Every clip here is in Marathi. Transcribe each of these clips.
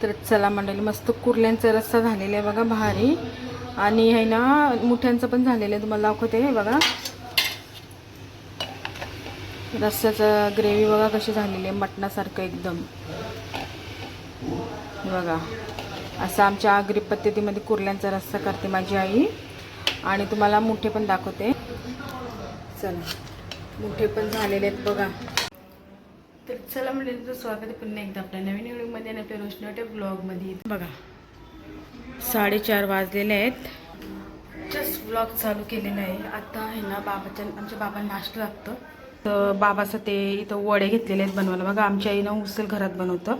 तर चला मंडळी, मस्त कुर्ल्यांचा रस्सा झालेला आहे बघा, भारी. आणि आहे ना मुठ्यांचं पण झालेलं आहे, तुम्हाला दाखवते. बघा रस्स्याचं ग्रेव्ही बघा कशी झालेली आहे, मटणासारखं एकदम. बघा असं आमच्या आगरी पद्धतीमध्ये कुर्ल्यांचा रस्सा करते माझी आई. आणि तुम्हाला मुठे पण दाखवते. चला, मुठे पण झालेले आहेत बघा. तर चला म्हणजे तुमचं स्वागत आहे पुन्हा एकदा आपल्या नवीन व्हिडिओमध्ये आणि आपल्या रोशनाट्या ब्लॉगमध्ये. बघा 4:30 वाजलेले आहेत. जस्ट ब्लॉग चालू केलेला आहे. आता आहे ना आमच्या बाबांना नाश्ता लागतं, तर बाबाचं ते इथं वडे घेतलेले आहेत बनवायला. बघा आमच्या आईनं उचल घरात बनवतं.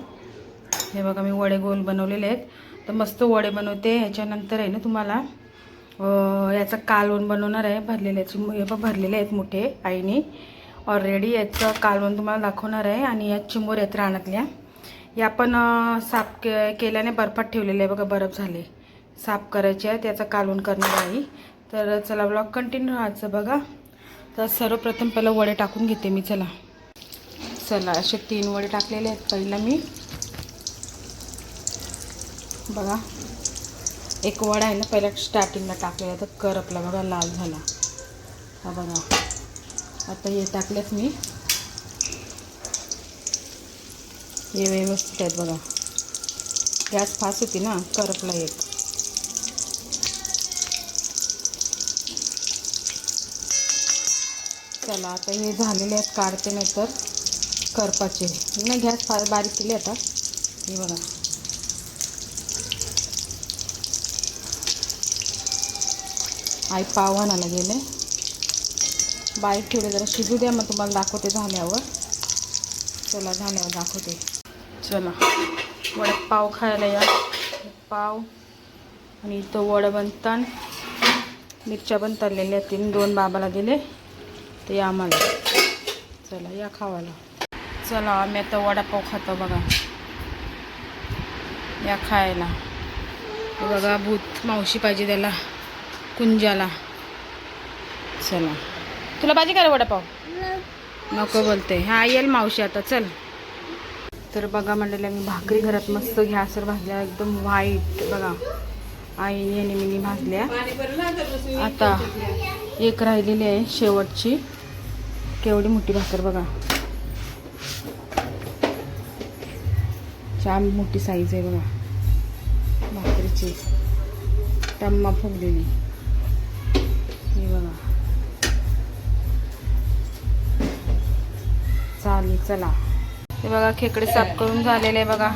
हे बघा मी वडे गोल बनवलेले आहेत, तर मस्त वडे बनवते. ह्याच्यानंतर आहे ना तुम्हाला याचं कालवण बनवणार आहे. भरलेले आहेत मोठे आईने ऑलरेडी. याचं कालवण तुम्हाला दाखवणार आहे. आणि या चिंबोर आहेत रानातल्या, या पण साफ केल्याने बर्फात ठेवलेले आहे बघा, बर्फ झाले, साफ करायचे आहे, त्याचं कालवण करणार आहे. तर चला ब्लॉग कंटिन्यू राहायचं बघा. तर सर्वप्रथम पहिलं वडे टाकून घेते मी. चला असे 3 वडे टाकलेले आहेत पहिला मी. बघा एक वडा आहे ना पहिला स्टार्टिंगला टाकलेला, तर करपला बघा, लाल झाला. हा बघा आता हे टाकलेत मी, हे व्यवस्थित आहेत बघा. गॅस फास्ट होती ना, करपला एक. चला आता हे झालेले आहेत, काढते नाही तर करपाचे ना. गॅस फार बारीक केली आता. हे बघा आई पाव आणायला गेले, बारीक ठेवले, जरा शिजू द्या, मग तुम्हाला दाखवते झाल्यावर. चला झाल्यावर दाखवते. चला वड्यात पाव खायला या. पाव आणि इथं वडं बनतात, मिरच्या पण तळलेल्या आहेत. 2 बाबाला दिले, ते आम्हाला. चला या खावायला. चला आम्ही आता वडापाव खातो बघा, या खायला. बघा भूत मावशी पाहिजे त्याला, कुंजाला. चला तुला पाहिजे का वडापाव? नको बोलते. हा येईल मावशी आता, चल. तर बघा मंडळी, मी भाकरी घरात मस्त गॅसवर भाजल्या, एकदम व्हाईट बघा. आईने नेहमी भाजल्या. आता एक राहिलेली आहे शेवटची. केवढी मोठी भाकर बघा, छान मोठी साईज आहे बघा भाकरीची, टम्मा फुगलेली. हे बघा चालेल. चला हे बघा खेकडे साफ करून झालेले आहे बघा.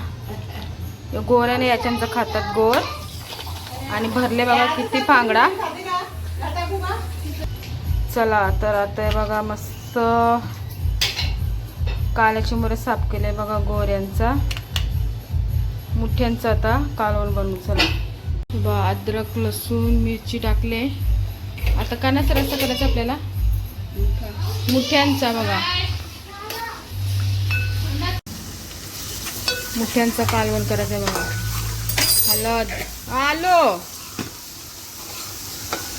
गोऱ्याने याच्यांचं खातात गोर. आणि भरले बघा किती फांगडा. चला तर आता बघा मस्त काल्याची मुरे साफ केले बघा गोऱ्यांचा, मुठ्यांचा आता कालवण बनवू. चला अद्रक लसूण मिरची टाकले. आता कानाचा रस्सा करायचा आपल्याला, मुठ्यांचा बघा, मुठ्यांचा कालवण करायचं बघा. हळद आलो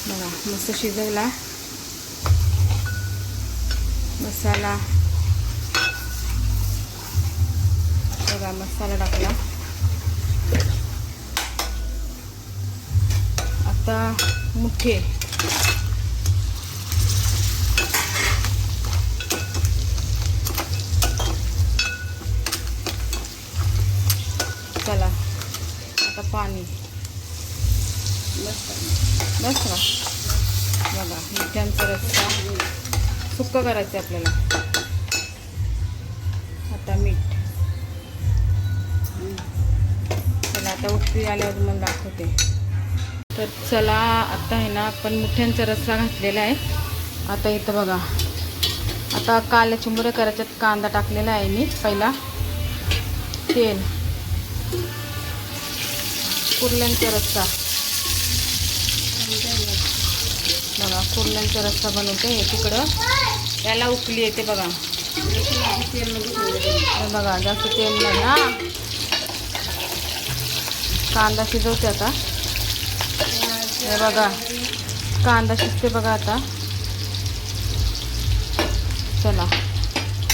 बघा, मस्त शिजवला मसाला बघा, मसाला टाकला. आता मुठे चला आता पाणी बस बघा. मिठ्यांचा रस्सा सुक्का करायचं आपल्याला. आता मीठ. चला आता उकळी आल्यावर तुम्हाला दाखवते. तर चला आता आहे ना आपण मुठ्यांचा रस्सा घातलेला आहे. आता इथं बघा, आता काल्या चिंबोऱ्या करायच्यात. कांदा टाकलेला आहे मी पहिला, तेल, कुर्ल्यांचा रस्सा बघा, कुर्ल्यांचा रस्सा बनवते. हे तिकडं याला उकली येते बघा. बघा जास्त तेल नाही ना. कांदा शिजवते आता. हे बघा कांदा शिजते बघा आता. चला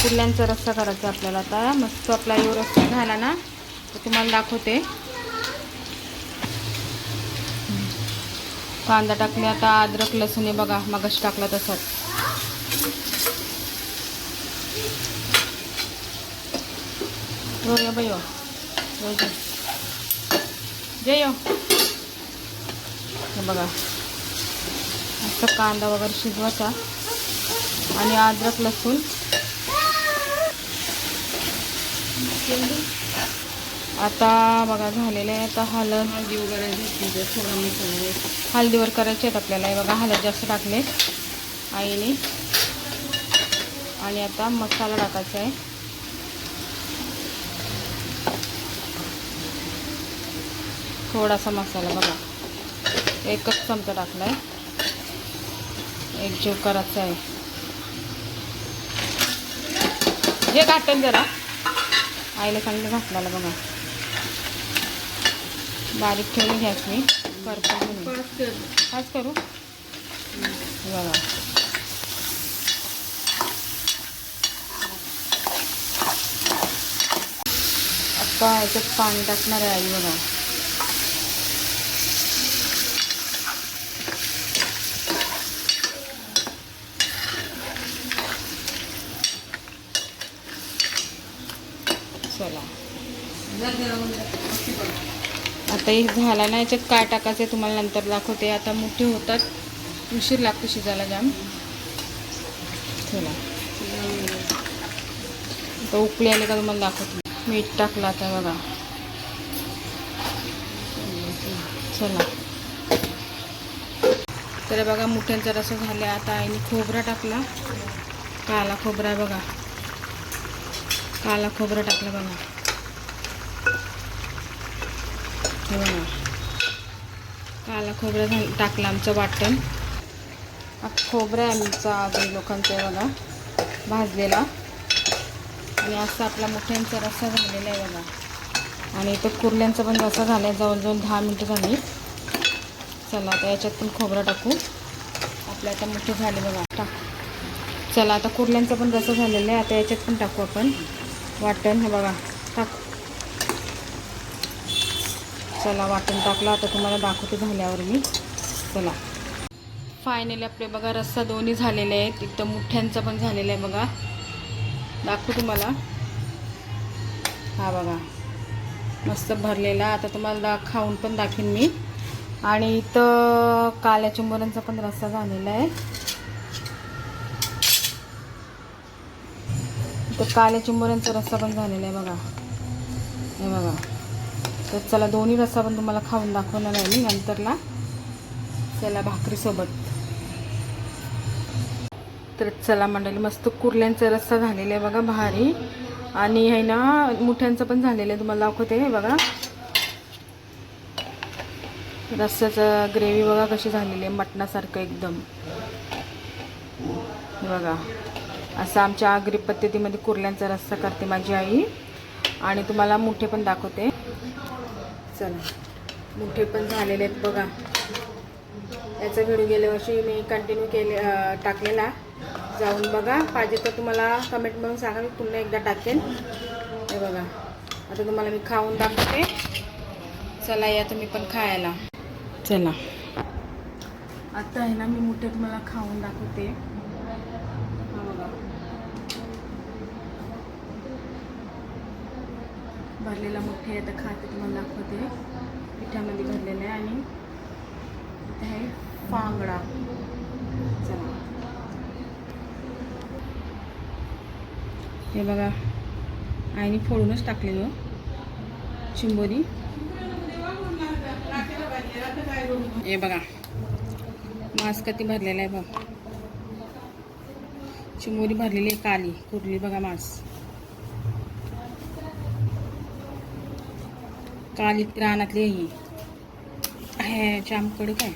कुर्ल्यांचा रस्सा करायचा आपल्याला. आता मस्त आपला यो रस्सा झाला ना, तर तुम्हाला दाखवते. कांदा टाकले, आता अद्रक लसूण आहे बघा, मगाशी टाकला तसाच. या बाई जय हे बघा, मस्त कांदा वगैरे शिजवायचा आणि अद्रक लसूण. आता बघा झालेलं आहे. आता हळदी वगैरे हळदीवर करायचे आहेत आपल्याला. हे बघा हळद जास्त टाकले आईने. आणि आता मसाला टाकायचा आहे. थोडासा मसाला बघा, एकच चमचा टाकला आहे. एक जीव करायचा आहे. हे घाटेल जरा, आईला चांगलं घातलेलं बघा. बारीक ठेवून घ्यास मी करतो. हाच करू बघा. आता याच्यात पाणी टाकणार आहे आई बघा. चला आता एक झाला ना. याच्यात काय टाकायचं तुम्हाला नंतर दाखवते. आता मोठे होतात, उशीर लागतो शिजायला जाम. चला आता उकळी आले का तुम्हाला दाखवते. मीठ टाकलं आता बघा. चला तर बघा मुठ्यांचा रस्सा झाला. आता आईने खोबरा टाकला, काला खोबरा आहे बघा. काला खोबरं टाकलं बघा. हे बघा काला खोबरं टाकलं आमचं वाटण. खोबरं आहे आमचा काही लोकांचं आहे बघा, भाजलेला. आणि असं आपला मुठ्यांचा रस्सा झालेला आहे बघा. आणि तो कुर्ल्यांचा पण रस्सा झाला आहे, जवळजवळ 10 मिनटं झाली. चला आता याच्यात पण खोबरं टाकू. आपले आता मुठे झाले बघा. टाक. चला आता कुर्ल्यांचा पण रस्सा झालेला आहे. आता याच्यात पण टाकू आपण वाटण. हे बघा टाक. चला वाटण टाकलं. आता तुम्हाला दाखवते झाल्यावर मी. चला फायनली आपले बघा रस्सा दोन्ही झालेले आहेत. एकदम मुठ्यांचा पण झालेला आहे बघा. दाखवू तुम्हाला. हा बघा मस्त भरलेला. आता तुम्हाला खाऊन पण दाखवेन मी. आणि इथं काल्या चिंबोऱ्यांचा पण रस्सा झालेला आहे. तर काल्या चिंबोऱ्यांचा रस्सा पण झालेला आहे बघा. हे बघा. तर चला दोन्ही रस्सा पण तुम्हाला खाऊन दाखवणार आहे मी नंतरला. चला भाकरीसोबत. तर चला मंडळी, मस्त कुर्ल्यांचा रस्सा झालेला आहे बघा भारी. आणि आहे ना मुठ्यांचं पण झालेलं आहे, तुम्हाला दाखवते. हे बघा रस्स्याचं ग्रेव्ही बघा कशी झालेली आहे, मटणासारखं एकदम. बघा असं आमच्या आगरी पद्धतीमध्ये कुर्ल्यांचा रस्सा करते माझी आई. आणि तुम्हाला मुठे पण दाखवते. चला मुठे पण झालेले आहेत बघा. याचा व्हिडिओ गेल्या वर्षी मी कंटिन्यू टाकलेला, जाऊन बघा. पाहिजे तर तुम्हाला कमेंट म्हणून सांगा, मी पुन्हा एकदा टाकेन. हे बघा आता तुम्हाला मी खाऊन दाखवते. चला या तुम्ही पण खायला. चला आता आहे ना मी मुठे तुम्हाला खाऊन दाखवते. भरलेला मुठे आता खाते, तुम्हाला दाखवते. पिठामध्ये भरलेलं आहे. आणि इथे आहे फांगडा. चला हे बघा आईने फोडूनच टाकलेलं चिंबोरी. हे बघा मांस किती भरलेला आहे बघ. चिंबोरी भरलेली आहे काली कुर्ली बघा. मांस काली रानातली ही आहे. जामकडे काय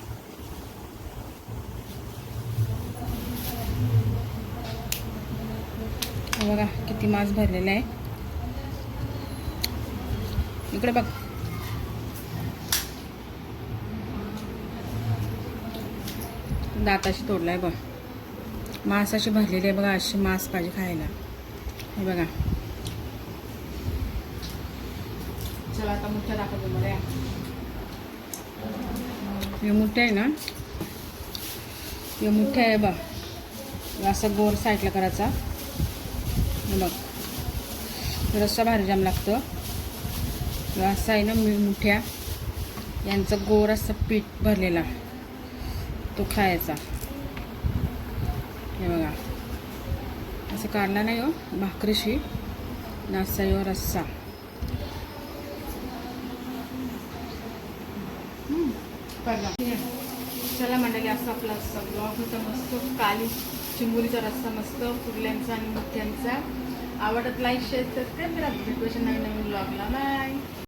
बघा किती मांस भरलेला आहे. इकडे बघ. दाताशी तोडलाय बघ. मांस अशी भरलेली आहे बघा. अशी मांस पाहिजे खायला. हे बघा चला आता मुठ्या दाखवतो मला. हे मुठ्या आहे ना, हे मुठ्या आहे बघ, असं गोल साईडला करायचा. हे बघ रस्सा भारी जाम लागतं. असं आहे ना मुठ्या, यांचं गोर असं पीठ भरलेला तो खायचा. हे बघा असं काढला नाही हो भाकरीशी, नासा यो रस्सा. चला मंडळी, असं आपला ब्लॉग होता मस्त. काली चिंबोरीचा रस्सा मस्त, कुर्ल्यांचा आणि मुठ्यांचा. आवडत लाईक शेअर सबस्क्राईब करा. भेटूया नवीन ब्लॉगला. बाय.